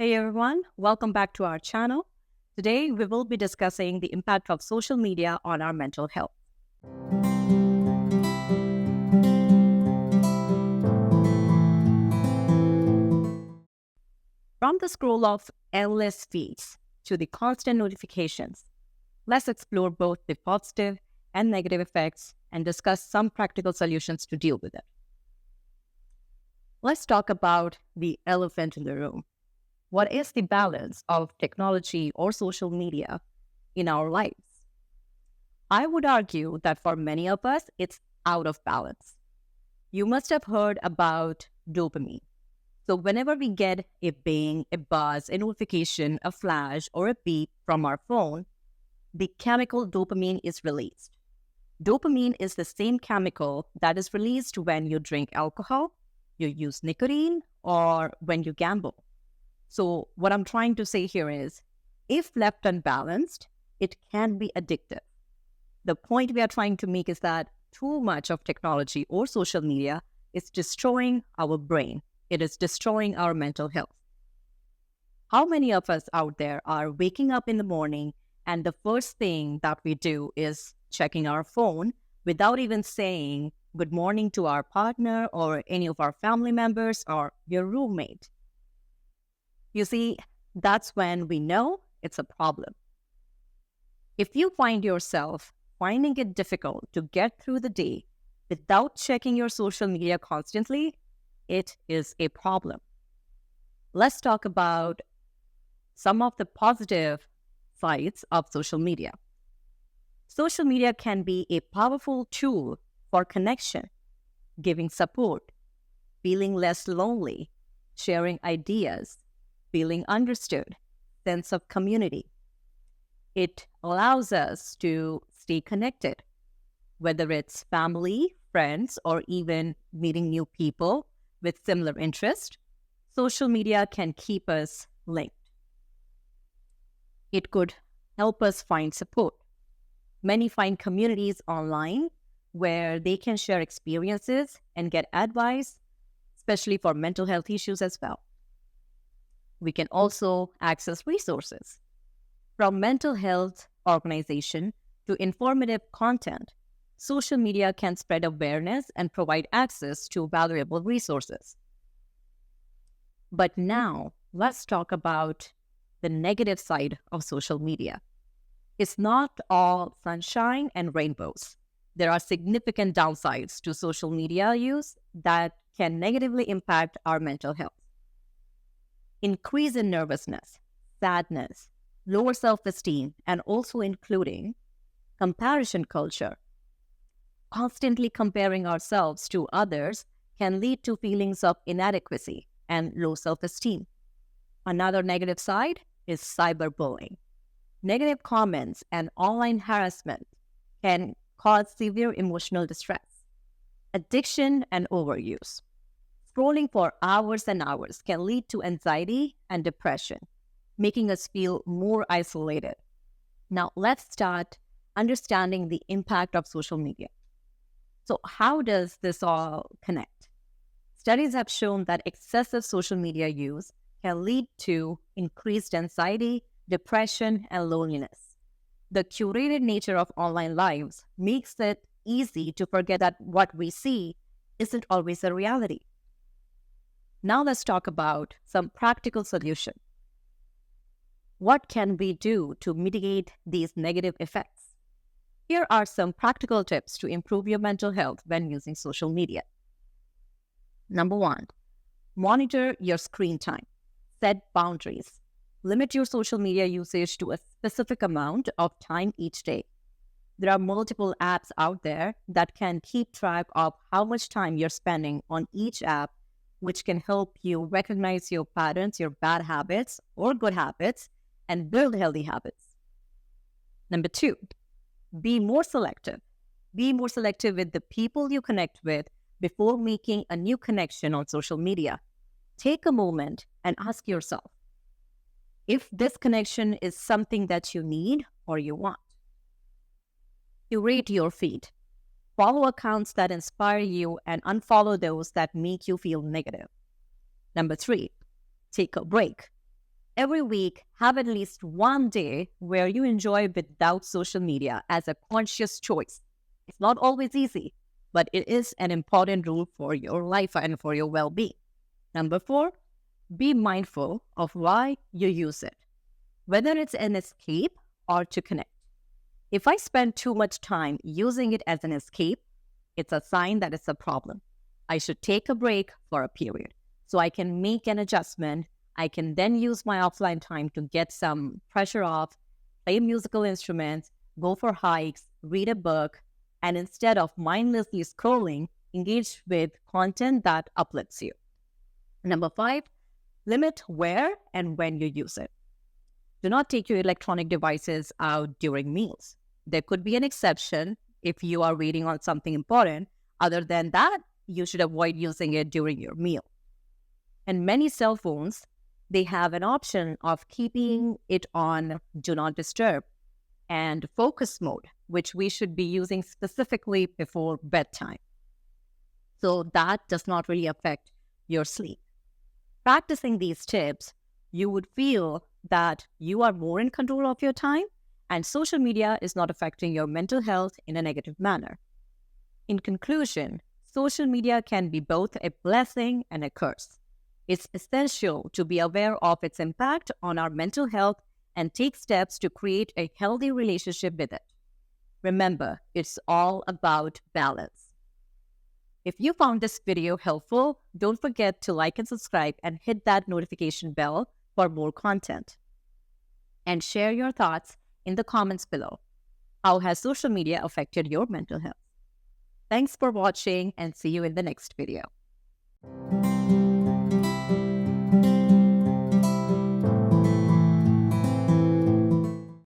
Hey everyone, welcome back to our channel. Today we will be discussing the impact of social media on our mental health. From the scroll of endless feeds to the constant notifications, let's explore both the positive and negative effects and discuss some practical solutions to deal with it. Let's talk about the elephant in the room. What is the balance of technology or social media in our lives? I would argue that for many of us, it's out of balance. You must have heard about dopamine. So, whenever we get a bang, a buzz, a notification, a flash, or a beep from our phone, the chemical dopamine is released. Dopamine is the same chemical that is released when you drink alcohol, you use nicotine, or when you gamble. So, what I'm trying to say here is if left unbalanced, it can be addictive. The point we are trying to make is that too much of technology or social media is destroying our brain. It is destroying our mental health. How many of us out there are waking up in the morning and the first thing that we do is checking our phone without even saying good morning to our partner or any of our family members or your roommate? You see, that's when we know it's a problem. If you find yourself finding it difficult to get through the day without checking your social media constantly, it is a problem. Let's talk about some of the positive sides of social media. Social media can be a powerful tool for connection, giving support, feeling less lonely, sharing ideas, feeling understood, sense of community. It allows us to stay connected, whether it's family, friends, or even meeting new people with similar interests. Social media can keep us linked. It could help us find support. Many find communities online where they can share experiences and get advice, especially for mental health issues as well. We can also access resources from mental health organization to informative content. Social media can spread awareness and provide access to valuable resources. But now, let's talk about the negative side of social media. It's not all sunshine and rainbows. There are significant downsides to social media use that can negatively impact our mental health. Increase in nervousness, sadness, lower self-esteem, and also including comparison culture. Constantly comparing ourselves to others can lead to feelings of inadequacy and low self-esteem. Another negative side is cyberbullying. Negative comments and online harassment can cause severe emotional distress, addiction, and overuse. Scrolling for hours and hours can lead to anxiety and depression, making us feel more isolated. Now, let's start understanding the impact of social media. So, how does this all connect? Studies have shown that excessive social media use can lead to increased anxiety, depression, and loneliness. The curated nature of online lives makes it easy to forget that what we see isn't always a reality. Now let's talk about some practical solutions. What can we do to mitigate these negative effects? Here are some practical tips to improve your mental health when using social media. Number one, monitor your screen time. Set boundaries. Limit your social media usage to a specific amount of time each day. There are multiple apps out there that can keep track of how much time you're spending on each app, which can help you recognize your patterns, your bad habits or good habits, and build healthy habits. Number two, be more selective. Be more selective with the people you connect with before making a new connection on social media. Take a moment and ask yourself if this connection is something that you need or you want. Curate your feed. Follow accounts that inspire you and unfollow those that make you feel negative. Number three, take a break. Every week, have at least one day where you enjoy without social media as a conscious choice. It's not always easy, but it is an important rule for your life and for your well being. Number four, be mindful of why you use it, whether it's an escape or to connect. If I spend too much time using it as an escape, it's a sign that it's a problem. I should take a break for a period so I can make an adjustment. I can then use my offline time to get some pressure off, play musical instruments, go for hikes, read a book, and instead of mindlessly scrolling, engage with content that uplifts you. Number five, limit where and when you use it. Do not take your electronic devices out during meals. There could be an exception if you are reading on something important. Other than that, you should avoid using it during your meal. And many cell phones, they have an option of keeping it on do not disturb and focus mode, which we should be using specifically before bedtime. So that does not really affect your sleep. Practicing these tips, you would feel that you are more in control of your time and social media is not affecting your mental health in a negative manner. In conclusion, social media can be both a blessing and a curse. It's essential to be aware of its impact on our mental health and take steps to create a healthy relationship with it. Remember, it's all about balance. If you found this video helpful, don't forget to like and subscribe and hit that notification bell for more content. And share your thoughts in the comments below. How has social media affected your mental health? Thanks for watching and see you in the next video.